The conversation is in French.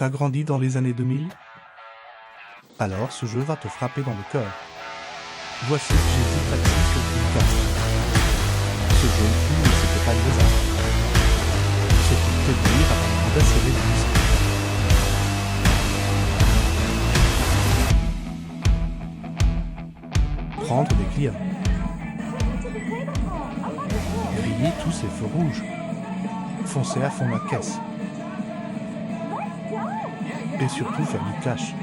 T'as grandi dans les années 2000? Alors ce jeu va te frapper dans le cœur. Voici Jésus Taxi sur Dreamcast. Ce jaune fou ne c'était pas le hasard. C'est pour prévenir avant d'insérer la musique. Prendre des clients. Griller tous ces feux rouges. Foncer à fond la caisse. Et surtout faire du cash.